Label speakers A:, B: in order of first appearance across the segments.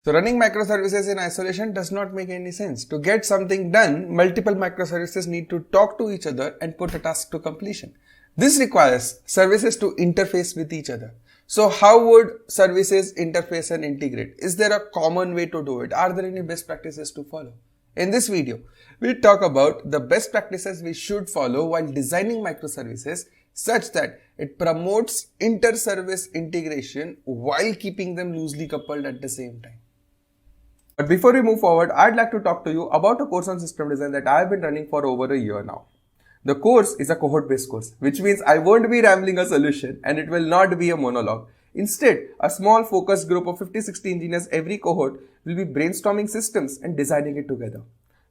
A: So running microservices in isolation does not make any sense. To get something done, multiple microservices need to talk to each other and put a task to completion. This requires services to interface with each other. So how would services interface and integrate? Is there a common way to do it? Are there any best practices to follow? In this video, we'll talk about the best practices we should follow while designing microservices such that it promotes inter-service integration while keeping them loosely coupled at the same time. But before we move forward, I'd like to talk to you about a course on system design that I've been running for over a year now. The course is a cohort-based course, which means I won't be rambling a solution and it will not be a monologue. Instead, a small focused group of 50-60 engineers every cohort will be brainstorming systems and designing it together.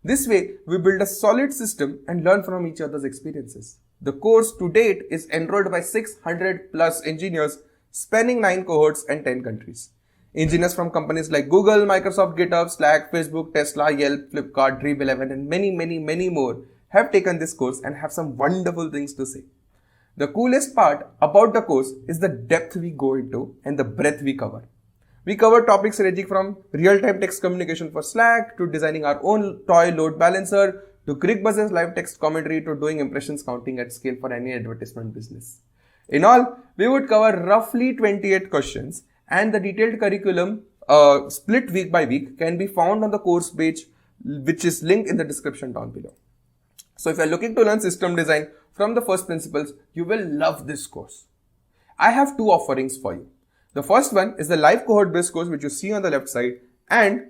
A: This way, we build a solid system and learn from each other's experiences. The course to date is enrolled by 600 plus engineers spanning 9 cohorts and 10 countries. Engineers from companies like Google, Microsoft, GitHub, Slack, Facebook, Tesla, Yelp, Flipkart, Dream11 and many more have taken this course and have some wonderful things to say. The coolest part about the course is the depth we go into and the breadth we cover. We cover topics ranging from real-time text communication for Slack to designing our own toy load balancer to ClickBuzz's live text commentary to doing impressions counting at scale for any advertisement business. In all, we would cover roughly 28 questions, and the detailed curriculum split week by week can be found on the course page, which is linked in the description down below. So if you're looking to learn system design from the first principles, you will love this course. I have 2 offerings for you. The first one is the live cohort based course, which you see on the left side, and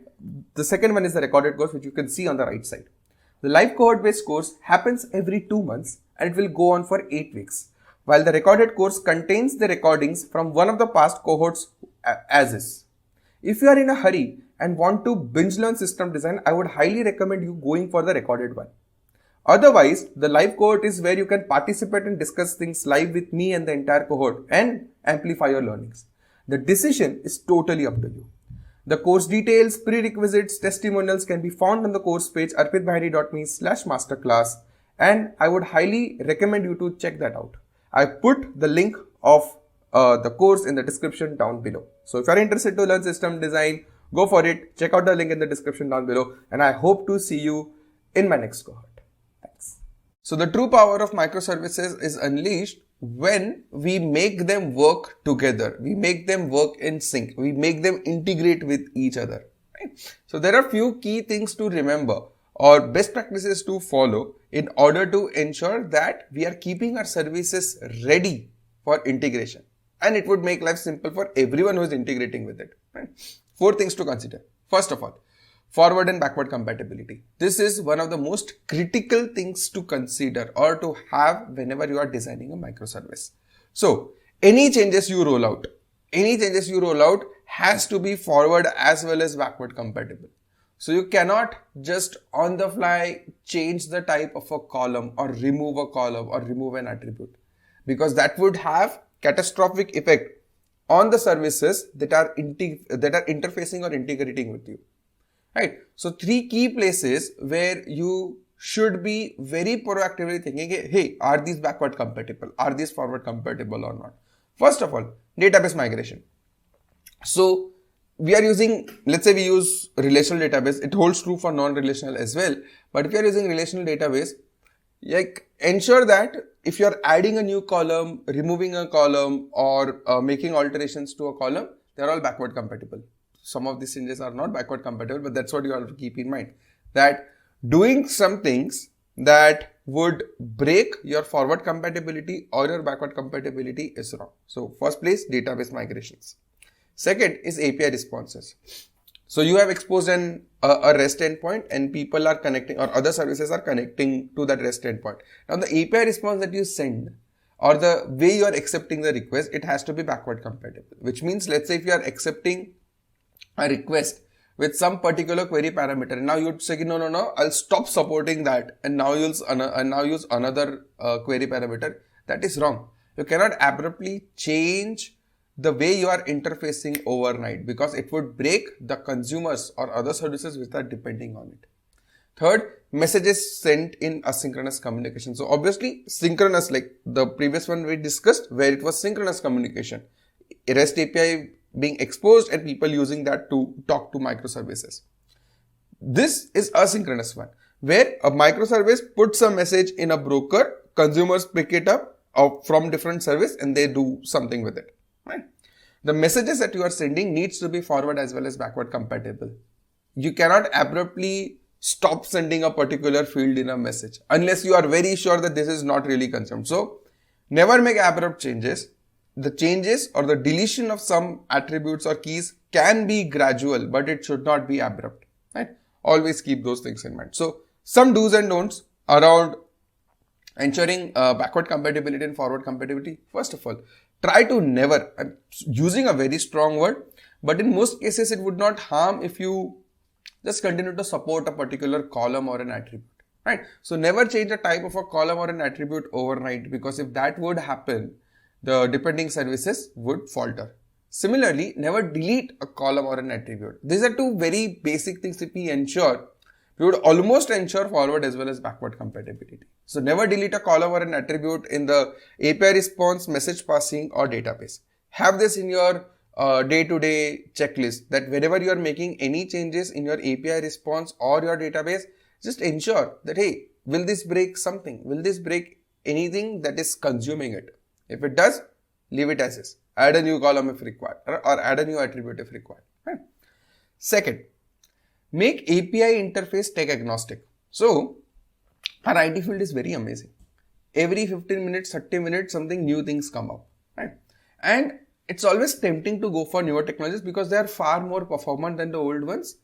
A: the second one is the recorded course, which you can see on the right side. The live cohort based course happens every 2 months and it will go on for 8 weeks, while the recorded course contains the recordings from one of the past cohorts as is. If you are in a hurry and want to binge learn system design, I would highly recommend you going for the recorded one. Otherwise, the live cohort is where you can participate and discuss things live with me and the entire cohort and amplify your learnings. The decision is totally up to you. The course details, prerequisites, testimonials can be found on the course page arpitbhayani.me/masterclass, and I would highly recommend you to check that out. I put the link of the course in the description down below. So if you are interested to learn system design, go for it. Check out the link in the description down below, and I hope to see you in my next cohort. Thanks. So the true power of microservices is unleashed when we make them work together, we make them work in sync, we make them integrate with each other. Right? So there are few key things to remember or best practices to follow in order to ensure that we are keeping our services ready for integration. And it would make life simple for everyone who is integrating with it. Right? 4 things to consider. First of all, forward and backward compatibility. This is one of the most critical things to consider or to have whenever you are designing a microservice. So any changes you roll out has to be forward as well as backward compatible. So you cannot just on the fly change the type of a column or remove a column or remove an attribute, because that would have catastrophic effect on the services that are interfacing or integrating with you. Right. So 3 key places where you should be very proactively thinking, hey, are these backward compatible? Are these forward compatible or not? First of all, database migration. So we are using, let's say we use relational database. It holds true for non-relational as well. But if you are using relational database, ensure that if you are adding a new column, removing a column, or making alterations to a column, they are all backward compatible. Some of these changes are not backward compatible, but that's what you have to keep in mind, that doing some things that would break your forward compatibility or your backward compatibility is wrong. So first place, database migrations. Second is API responses. So you have exposed a REST endpoint and people are connecting, or other services are connecting to that REST endpoint. Now the API response that you send or the way you are accepting the request, it has to be backward compatible, which means let's say if you are accepting a request with some particular query parameter, and now you'd say no, I'll stop supporting that and now use another query parameter. That is wrong. You cannot abruptly change the way you are interfacing overnight, because it would break the consumers or other services which are depending on it. Third, messages sent in asynchronous communication. So obviously synchronous, like the previous one we discussed where it was synchronous communication. REST API being exposed and people using that to talk to microservices. This is asynchronous one, where a microservice puts a message in a broker, consumers pick it up from different service and they do something with it. Right? The messages that you are sending needs to be forward as well as backward compatible. You cannot abruptly stop sending a particular field in a message unless you are very sure that this is not really consumed. So never make abrupt changes. The changes or the deletion of some attributes or keys can be gradual, but it should not be abrupt. Right? Always keep those things in mind. So some do's and don'ts around ensuring backward compatibility and forward compatibility. First of all, try to never, I'm using a very strong word, but in most cases it would not harm if you just continue to support a particular column or an attribute. Right? So never change the type of a column or an attribute overnight, because if that would happen, the depending services would falter. Similarly, never delete a column or an attribute. These are two very basic things that we ensure. We would almost ensure forward as well as backward compatibility. So never delete a column or an attribute in the API response, message passing or database. Have this in your day-to-day checklist, that whenever you are making any changes in your API response or your database, just ensure that, hey, will this break something? Will this break anything that is consuming it? If it does, leave it as is. Add a new column if required, or add a new attribute if required. Right? Second, make API interface tech agnostic. So our IT field is very amazing. Every 15 minutes, 30 minutes, something new things come up. Right? And it's always tempting to go for newer technologies because they are far more performant than the old ones.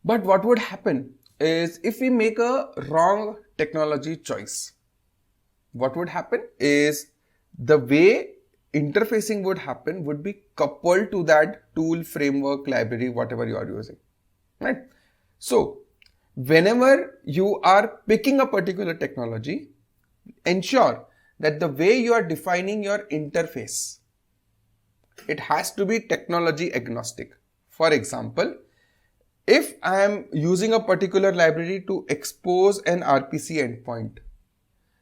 A: But what would happen is, if we make a wrong technology choice, what would happen is the way interfacing would happen would be coupled to that tool, framework, library, whatever you are using. Right? So whenever you are picking a particular technology, ensure that the way you are defining your interface, it has to be technology agnostic. For example, if I am using a particular library to expose an RPC endpoint,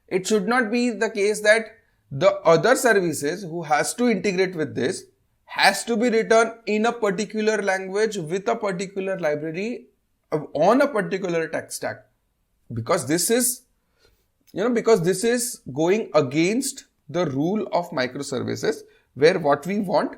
A: it should not be the case that the other services who has to integrate with this has to be written in a particular language with a particular library on a particular tech stack, because this is going against the rule of microservices, where what we want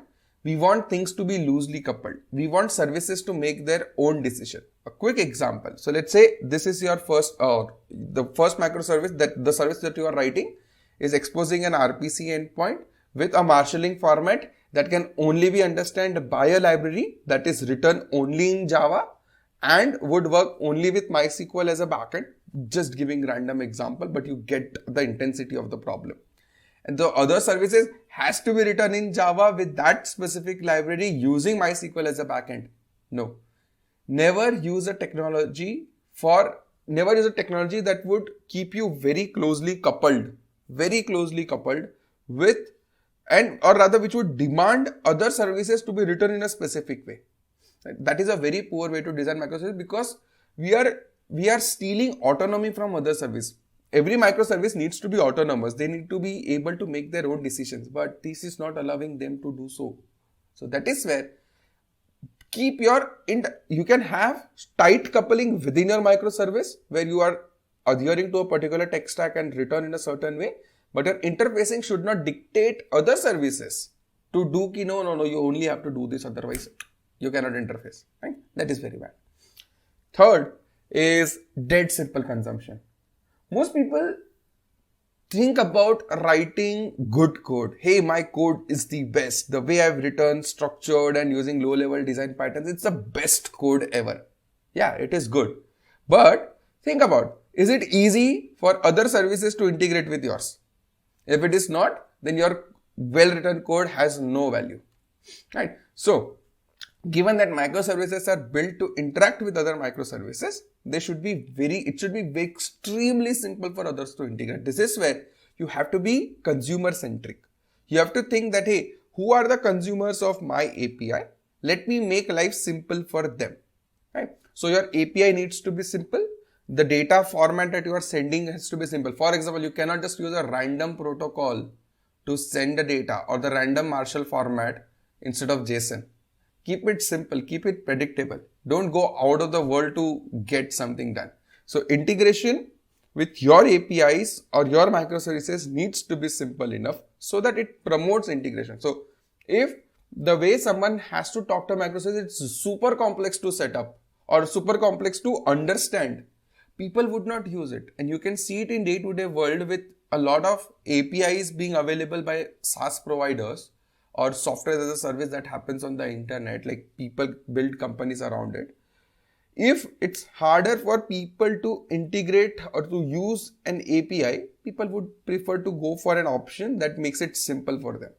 A: things to be loosely coupled. We want services to make their own decision. A quick example. So let's say this is your the first microservice, that the service that you are writing is exposing an RPC endpoint with a marshalling format that can only be understood by a library that is written only in Java and would work only with MySQL as a backend. Just giving random example, but you get the intensity of the problem. And the other services has to be written in Java with that specific library using MySQL as a backend. No. Never use a technology that would keep you very closely coupled with, or rather which would demand other services to be written in a specific way. That is a very poor way to design microservices, because we are stealing autonomy from other service. Every microservice needs to be autonomous. They need to be able to make their own decisions, but this is not allowing them to do so. So that is where you can have tight coupling within your microservice, where you are adhering to a particular tech stack and written in a certain way, but your interfacing should not dictate other services to do no, you only have to do this, otherwise you cannot interface. Right? That is very bad. Third is dead simple consumption. Most people think about writing good code. Hey, my code is the best. The way I've written, structured and using low-level design patterns, it's the best code ever. Yeah, it is good. But think about, is it easy for other services to integrate with yours? If it is not, then your well-written code has no value. Right? So, given that microservices are built to interact with other microservices, it should be extremely simple for others to integrate. This is where you have to be consumer centric. You have to think that, hey, who are the consumers of my API? Let me make life simple for them. Right? So your API needs to be simple. The data format that you are sending has to be simple. For example, you cannot just use a random protocol to send the data, or the random Marshall format instead of JSON. Keep it simple, keep it predictable. Don't go out of the world to get something done. So integration with your APIs or your microservices needs to be simple enough so that it promotes integration. So if the way someone has to talk to a microservice, it's super complex to set up or super complex to understand, people would not use it. And you can see it in day-to-day world with a lot of APIs being available by SaaS providers or software as a service that happens on the internet, like people build companies around it. If it's harder for people to integrate or to use an API, people would prefer to go for an option that makes it simple for them.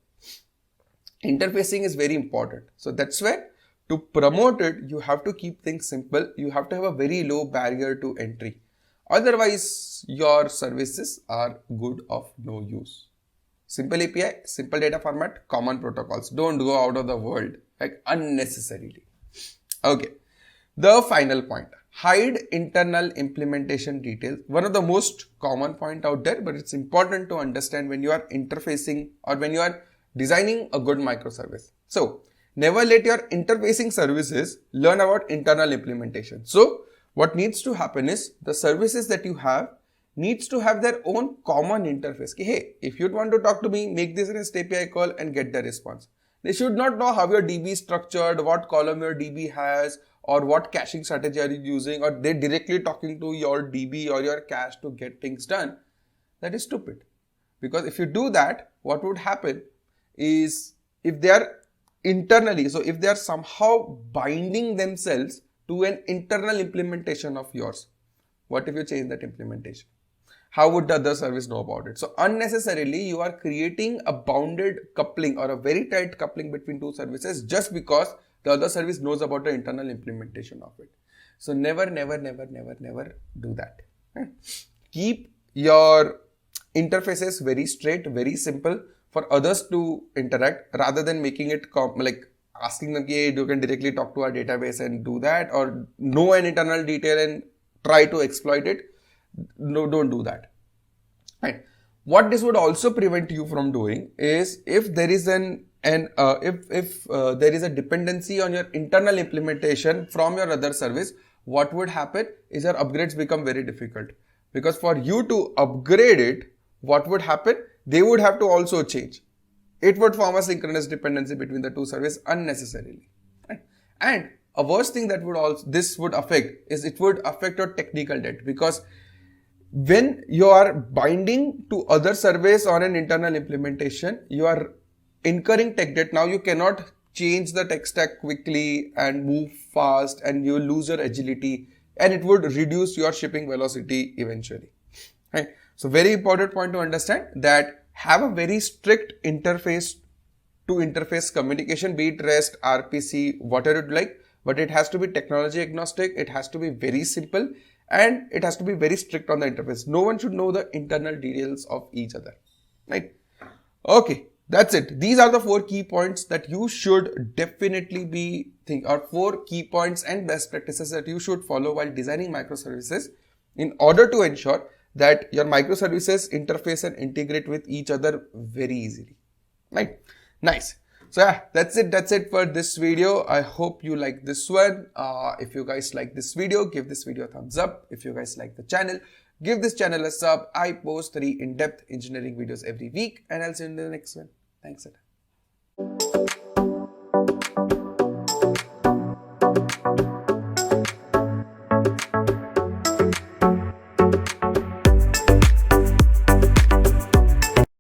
A: Interfacing is very important. So that's why to promote it, you have to keep things simple. You have to have a very low barrier to entry. Otherwise, your services are good of no use. Simple API, simple data format, common protocols. Don't go out of the world like unnecessarily. Okay. The final point, hide internal implementation details. One of the most common point out there, but it's important to understand when you are interfacing or when you are designing a good microservice. So never let your interfacing services learn about internal implementation. So what needs to happen is the services that you have needs to have their own common interface. Hey, if you want to talk to me, make this REST API call and get the response. They should not know how your DB is structured, what column your DB has, or what caching strategy are you using, or they're directly talking to your DB or your cache to get things done. That is stupid. Because if you do that, what would happen is if they are internally, so if they are somehow binding themselves to an internal implementation of yours, what if you change that implementation? How would the other service know about it? So unnecessarily, you are creating a bounded coupling or a very tight coupling between two services just because the other service knows about the internal implementation of it. So never do that. Keep your interfaces very straight, very simple for others to interact rather than making it like asking them, hey, you can directly talk to our database and do that, or know an internal detail and try to exploit it. No, don't do that. Right. What this would also prevent you from doing is if there is there is a dependency on your internal implementation from your other service, what would happen is your upgrades become very difficult. Because for you to upgrade it, what would happen? They would have to also change. It would form a synchronous dependency between the two services unnecessarily. Right? And a worst thing that this would affect is it would affect your technical debt, because when you are binding to other service on an internal implementation, you are incurring tech debt. Now you cannot change the tech stack quickly and move fast, and you lose your agility, and it would reduce your shipping velocity eventually. Right? So very important point to understand that have a very strict interface to interface communication, be it REST, RPC, whatever you'd like, but it has to be technology agnostic. It has to be very simple, and it has to be very strict on the interface. No one should know the internal details of each other. Right? Okay. That's it. These are the 4 key points that you should definitely be or 4 key points and best practices that you should follow while designing microservices in order to ensure that your microservices interface and integrate with each other very easily. Right? Nice. So yeah, that's it for this video. I hope you like this one. If you guys like this video, give this video a thumbs up. If you guys like the channel, give this channel a sub. I post 3 in-depth engineering videos every week, and I'll see you in the next one. Thanks a lot.